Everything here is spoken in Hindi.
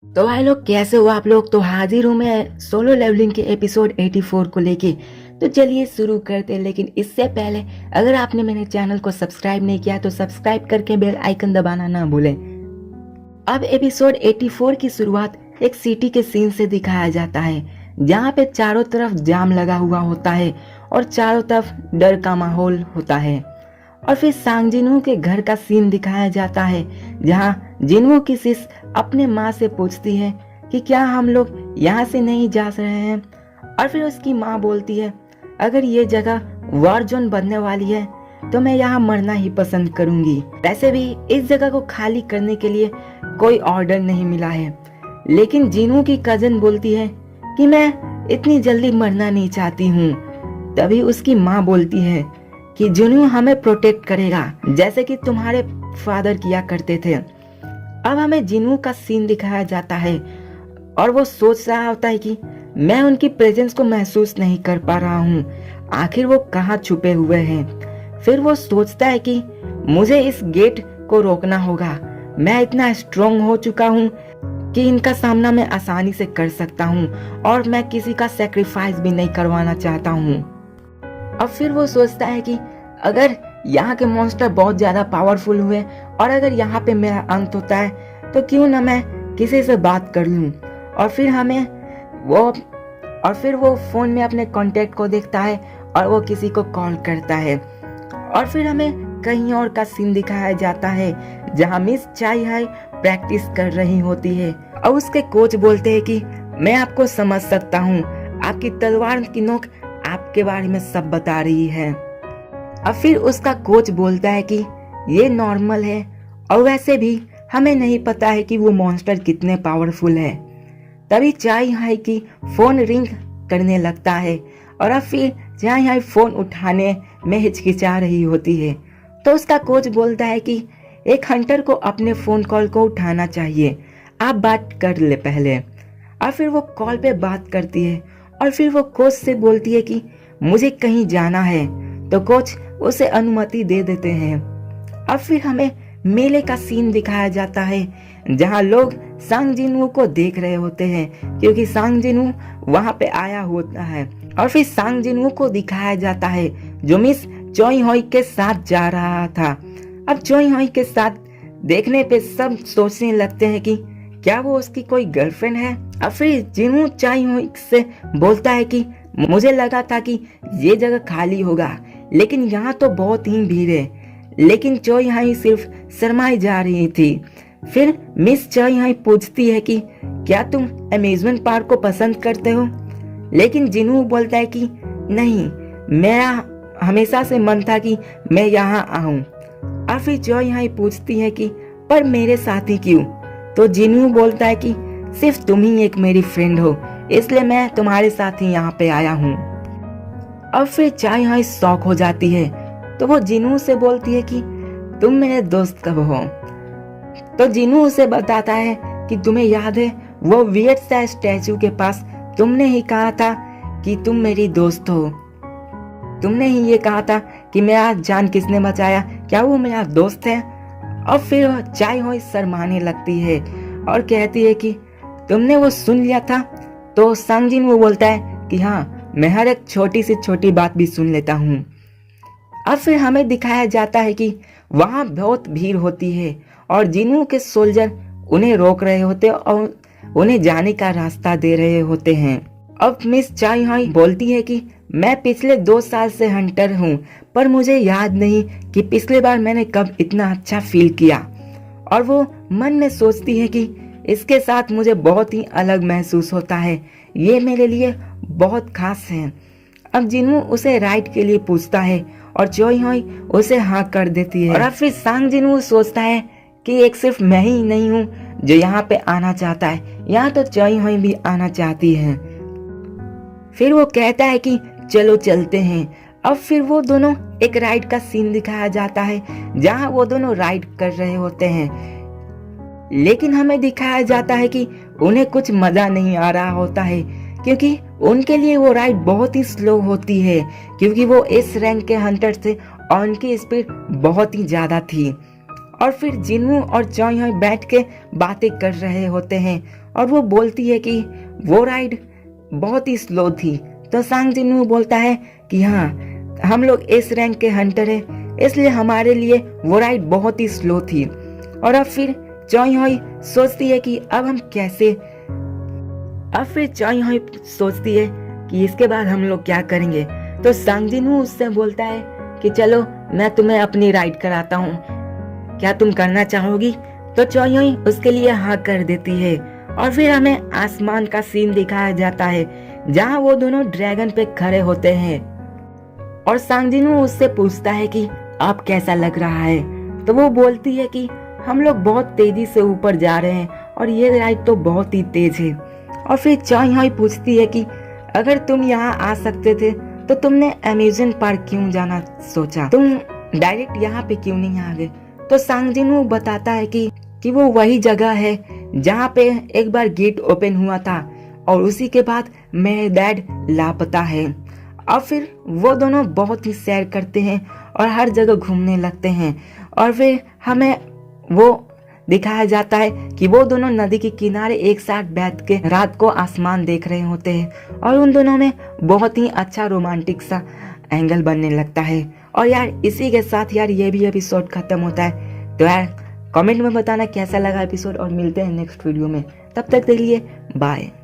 तो भाई लोग कैसे हो आप लोग। तो हाजिर हूँ मैं सोलो लेवलिंग के एपिसोड 84 को लेके। तो चलिए शुरू करते हैं, लेकिन इससे पहले अगर आपने मेरे चैनल को सब्सक्राइब नहीं किया तो सब्सक्राइब करके बेल आइकन दबाना ना भूलें। अब एपिसोड 84 की शुरुआत एक सिटी के सीन से दिखाया जाता है, जहाँ पे चारों तरफ जाम लगा हुआ होता है और चारों तरफ डर का माहौल होता है। और फिर सांग जिनवू के घर का सीन दिखाया जाता है, जहाँ जिनवू की सिस अपने माँ से पूछती है कि क्या हम लोग यहाँ से नहीं जा रहे हैं। और फिर उसकी माँ बोलती है, अगर ये जगह वॉर जोन बनने वाली है तो मैं यहाँ मरना ही पसंद करूंगी। वैसे भी इस जगह को खाली करने के लिए कोई ऑर्डर नहीं मिला है। लेकिन जिनवू की कजन बोलती है कि मैं इतनी जल्दी मरना नहीं चाहती हूँ। तभी उसकी माँ बोलती है कि जिनवू हमें प्रोटेक्ट करेगा, जैसे कि तुम्हारे फादर किया करते थे। अब हमें जिनवू का सीन दिखाया जाता है और वो सोच रहा होता है कि मैं उनकी प्रेजेंस को महसूस नहीं कर पा रहा हूँ, आखिर वो कहाँ छुपे हुए हैं। फिर वो सोचता है कि मुझे इस गेट को रोकना होगा। मैं इतना स्ट्रोंग हो चुका हूँ कि इनका सामना मैं आसानी से कर सकता हूँ और मैं किसी का सेक्रीफाइस भी नहीं करवाना चाहता हूँ। अब फिर वो सोचता है कि अगर यहाँ के मॉन्स्टर बहुत ज्यादा पावरफुल हुए और अगर यहाँ पे मेरा अंत होता है तो क्यों ना मैं किसी से बात कर लूं। और फिर वो फोन में अपने कांटेक्ट को देखता है और वो किसी को कॉल करता है। और फिर हमें कहीं और का सीन दिखाया जाता है, जहाँ मिस चाई हाई प्रैक्टिस कर रही होती है और उसके कोच बोलते हैं कि मैं आपको समझ सकता हूँ, आपकी तलवार की नोक आपके बारे में सब बता रही है। अब फिर उसका कोच बोलता है कि ये नॉर्मल है और वैसे भी हमें नहीं पता है कि वो मॉन्स्टर कितने पावरफुल है। तभी चाई हाई की फोन रिंग करने लगता है और अब फिर चाई हाई फोन उठाने में हिचकिचा रही होती है। तो उसका कोच बोलता है कि एक हंटर को अपने फोन कॉल को उठाना चाहिए, आप बात कर ले पहले। और फिर वो कॉल पे बात करती है और फिर वो कोच से बोलती है कि मुझे कहीं जाना है, तो कोच उसे अनुमति दे देते हैं। अब फिर हमें मेले का सीन दिखाया जाता है, जहां लोग सांग जिनवू को देख रहे होते हैं, क्योंकि सांग जिनवू वहां पे आया होता है। और फिर सांग जिनवू को दिखाया जाता है जो मिस चोई होई के साथ जा रहा था। अब चोई होई के साथ देखने पे सब सोचने लगते हैं कि क्या वो उसकी कोई गर्लफ्रेंड है। अब फिर जिनवू चाई होई से बोलता है कि मुझे लगा था कि ये जगह खाली होगा, लेकिन यहाँ तो बहुत ही भीड़ है। लेकिन चोई हाई सिर्फ शर्माई जा रही थी। फिर मिस चोई हाई पूछती है कि क्या तुम अम्यूजमेंट पार्क को पसंद करते हो। लेकिन जिनवू बोलता है कि नहीं, मेरा हमेशा से मन था कि मैं यहाँ आऊं। और फिर चोई हाई पूछती है कि पर मेरे साथ ही क्यों। तो जिनवू बोलता है कि सिर्फ तुम ही एक मेरी फ्रेंड हो, इसलिए मैं तुम्हारे साथ ही यहाँ पे आया हूँ। अब फिर चाई हाई शॉक हो जाती है, तो वो जिनवू से बोलती है कि तुम मेरे दोस्त कब हो। तो जिनवू उसे बताता है कि तुम्हें याद है वो वियर्ड सा स्टैचू के पास तुमने ही कहा था कि तुम मेरी दोस्त हो। तुमने ही ये कहा था कि मेरा जान किसने बचाया, क्या वो मेरा दोस्त है। और फिर चाई हाई शर्माने लगती है और कहती है कि तुमने वो सुन लिया था। तो सांग जिनवू बोलता है कि हाँ, मैं हर एक छोटी से छोटी बात भी सुन लेता हूँ। अब फिर हमें दिखाया जाता है कि वहाँ बहुत भीड़ होती है और जिनवू के सोल्जर उन्हें रोक रहे होते हैं और उन्हें जाने का रास्ता दे रहे होते हैं। अब मिस चाई हाई बोलती है कि मैं पिछले 2 साल से हंटर हूँ, पर मुझे याद नहीं कि पिछले बार मैंने कब इतना अच्छा फील किया। और वो मन में सोचती है कि इसके साथ मुझे बहुत ही अलग महसूस होता है, ये मेरे लिए बहुत खास है। अब जिनवू उसे राइड के लिए पूछता है और चोई हाई उसे हाँ कर देती है। और अब फिर सांग जिनवू सोचता है कि एक सिर्फ मैं ही नहीं हूँ जो यहाँ पे आना चाहता है, यहाँ तो चोई हाई भी आना चाहती है। फिर वो कहता है कि चलो चलते हैं। अब फिर वो दोनों एक राइड का सीन दिखाया जाता है, जहाँ वो दोनों राइड कर रहे होते हैं। लेकिन हमें दिखाया जाता है कि उन्हें कुछ मजा नहीं आ रहा होता है, क्योंकि उनके लिए वो राइड बहुत ही स्लो होती है, क्योंकि वो इस रैंक के हंटर थे और उनकी स्पीड बहुत ही ज्यादा थी। और फिर जिनवू और चोई हाई बैठ के बातें कर रहे होते हैं और वो बोलती है कि वो राइड बहुत ही स्लो थी। तो सांग जिनवू बोलता है कि हाँ, हम लोग इस रैंक के हंटर हैं, इसलिए हमारे लिए वो राइड बहुत ही स्लो थी। और अब फिर चॉय होई सोचती है कि अब हम कैसे, अब फिर चॉय होई सोचती है कि इसके बाद हम लोग क्या करेंगे। तो सांग जिनवू उससे बोलता है कि चलो मैं तुम्हें अपनी राइड कराता हूँ, क्या तुम करना चाहोगी। तो चॉय होई उसके लिए हाँ कर देती है। और फिर हमें आसमान का सीन दिखाया जाता है जहाँ वो दोनों ड्रैगन पे खड़े होते हैं और सांग जिनवू उससे पूछता है कि आप कैसा लग रहा है। तो वो बोलती है कि हम लोग बहुत तेजी से ऊपर जा रहे हैं और ये राइड तो बहुत ही तेज है। और फिर चॉय होई पूछती है कि अगर तुम यहाँ आ सकते थे तो तुमने अम्यूजमेंट पार्क क्यों जाना सोचा, तुम डायरेक्ट यहाँ पे क्यों नहीं आ गए। तो सांग जिनवू बताता है कि वो वही जगह है जहाँ पे एक बार गेट ओपन हुआ था और उसी के बाद मेरे डैड लापता है। और फिर वो दोनों बहुत ही सैर करते हैं और हर जगह घूमने लगते हैं। और फिर हमें वो दिखाया जाता है कि वो दोनों नदी के किनारे एक साथ बैठ के रात को आसमान देख रहे होते हैं और उन दोनों में बहुत ही अच्छा रोमांटिक सा एंगल बनने लगता है। और यार इसी के साथ यार ये भी एपिसोड खत्म होता है। तो यार कमेंट में बताना कैसा लगा एपिसोड और मिलते हैं नेक्स्ट वीडियो में। तब तक के लिए बाय।